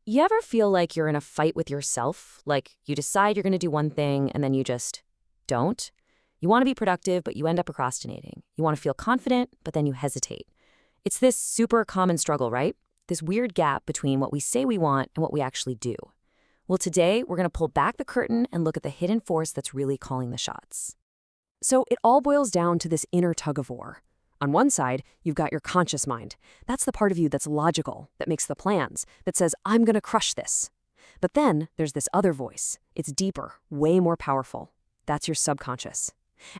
You ever feel like you're in a fight with yourself? Like you decide you're going to do one thing and then you just don't? You want to be productive, but you end up procrastinating. You want to feel confident, but then you hesitate. It's this super common struggle, right? This weird gap between what we say we want and what we actually do. Well, today we're going to pull back the curtain and look at the hidden force that's really calling the shots. So it all boils down to this inner tug of war. On one side, you've got your conscious mind. That's the part of you that's logical, that makes the plans, that says, I'm going to crush this. But then there's this other voice. It's deeper, way more powerful. That's your subconscious.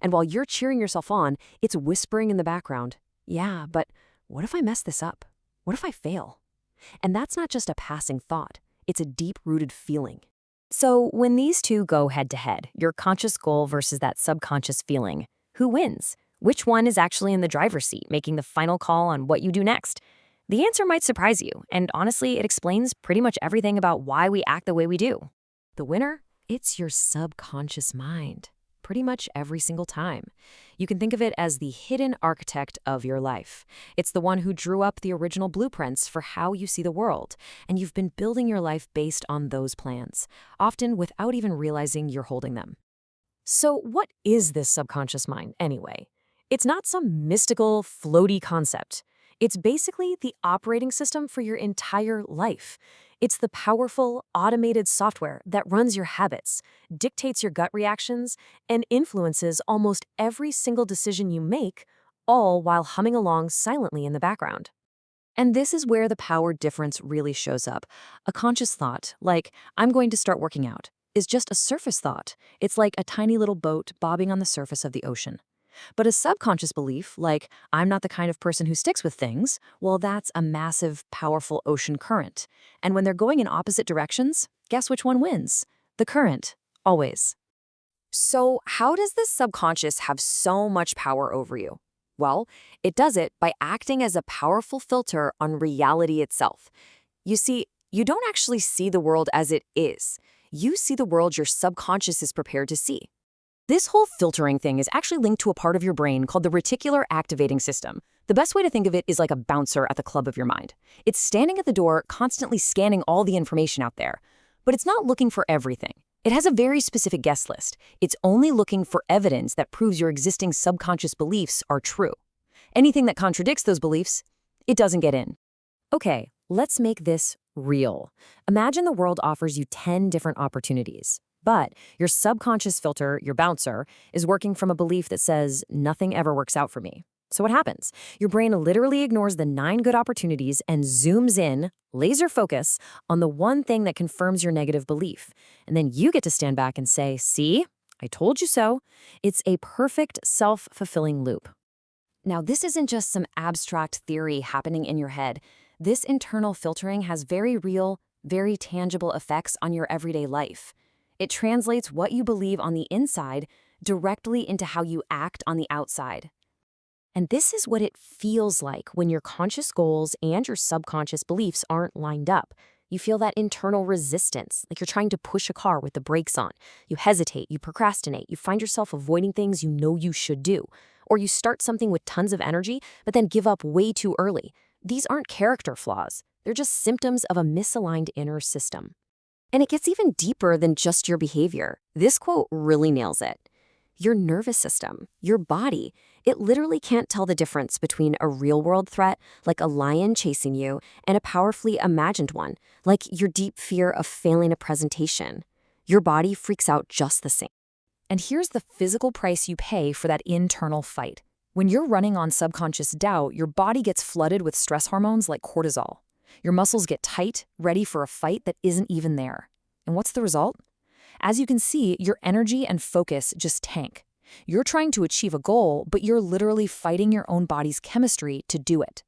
And while you're cheering yourself on, it's whispering in the background, yeah, but what if I mess this up? What if I fail? And that's not just a passing thought. It's a deep-rooted feeling. So when these two go head-to-head, your conscious goal versus that subconscious feeling, who wins? Which one is actually in the driver's seat, making the final call on what you do next? The answer might surprise you, and honestly, it explains pretty much everything about why we act the way we do. The winner? It's your subconscious mind. Pretty much every single time. You can think of it as the hidden architect of your life. It's the one who drew up the original blueprints for how you see the world, and you've been building your life based on those plans, often without even realizing you're holding them. So what is this subconscious mind anyway? It's not some mystical, floaty concept. It's basically the operating system for your entire life. It's the powerful, automated software that runs your habits, dictates your gut reactions, and influences almost every single decision you make, all while humming along silently in the background. And this is where the power difference really shows up. A conscious thought, like, I'm going to start working out, is just a surface thought. It's like a tiny little boat bobbing on the surface of the ocean. But a subconscious belief, like, I'm not the kind of person who sticks with things, well, that's a massive, powerful ocean current. And when they're going in opposite directions, guess which one wins? The current, always. So how does the subconscious have so much power over you? Well, it does it by acting as a powerful filter on reality itself. You see, you don't actually see the world as it is. You see the world your subconscious is prepared to see. This whole filtering thing is actually linked to a part of your brain called the reticular activating system. The best way to think of it is like a bouncer at the club of your mind. It's standing at the door, constantly scanning all the information out there. But it's not looking for everything. It has a very specific guest list. It's only looking for evidence that proves your existing subconscious beliefs are true. Anything that contradicts those beliefs, it doesn't get in. Okay, let's make this real. Imagine the world offers you 10 different opportunities. But your subconscious filter, your bouncer, is working from a belief that says, nothing ever works out for me. So what happens? Your brain literally ignores the 9 good opportunities and zooms in, laser focus, on the one thing that confirms your negative belief. And then you get to stand back and say, see, I told you so. It's a perfect self-fulfilling loop. Now, this isn't just some abstract theory happening in your head. This internal filtering has very real, very tangible effects on your everyday life. It translates what you believe on the inside directly into how you act on the outside. And this is what it feels like when your conscious goals and your subconscious beliefs aren't lined up. You feel that internal resistance, like you're trying to push a car with the brakes on. You hesitate, you procrastinate, you find yourself avoiding things you know you should do. Or you start something with tons of energy, but then give up way too early. These aren't character flaws. They're just symptoms of a misaligned inner system. And it gets even deeper than just your behavior. This quote really nails it. Your nervous system, your body, it literally can't tell the difference between a real-world threat, like a lion chasing you, and a powerfully imagined one, like your deep fear of failing a presentation. Your body freaks out just the same. And here's the physical price you pay for that internal fight. When you're running on subconscious doubt, your body gets flooded with stress hormones like cortisol. Your muscles get tight, ready for a fight that isn't even there. And what's the result? As you can see, your energy and focus just tank. You're trying to achieve a goal, but you're literally fighting your own body's chemistry to do it.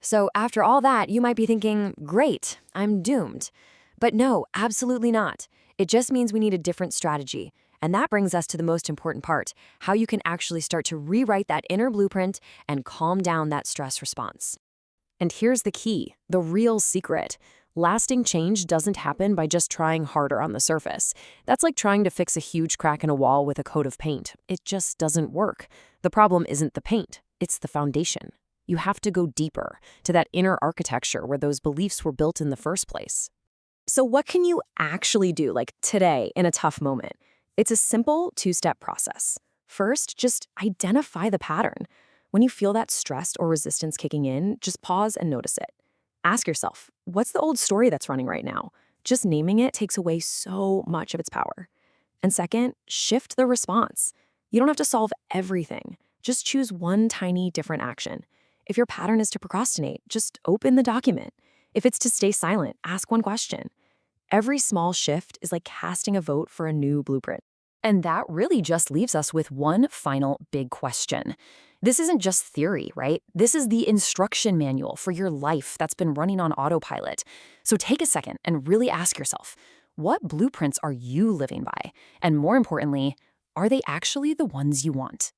So after all that, you might be thinking, great, I'm doomed. But no, absolutely not. It just means we need a different strategy. And that brings us to the most important part, how you can actually start to rewrite that inner blueprint and calm down that stress response. And here's the key, the real secret. Lasting change doesn't happen by just trying harder on the surface. That's like trying to fix a huge crack in a wall with a coat of paint. It just doesn't work. The problem isn't the paint, it's the foundation. You have to go deeper, to that inner architecture where those beliefs were built in the first place. So what can you actually do, like today, in a tough moment? It's a simple two-step process. First, just identify the pattern. When you feel that stress or resistance kicking in, just pause and notice it. Ask yourself, what's the old story that's running right now? Just naming it takes away so much of its power. And second, shift the response. You don't have to solve everything. Just choose one tiny different action. If your pattern is to procrastinate, just open the document. If it's to stay silent, ask one question. Every small shift is like casting a vote for a new blueprint. And that really just leaves us with one final big question. This isn't just theory, right? This is the instruction manual for your life that's been running on autopilot. So take a second and really ask yourself, what blueprints are you living by? And more importantly, are they actually the ones you want?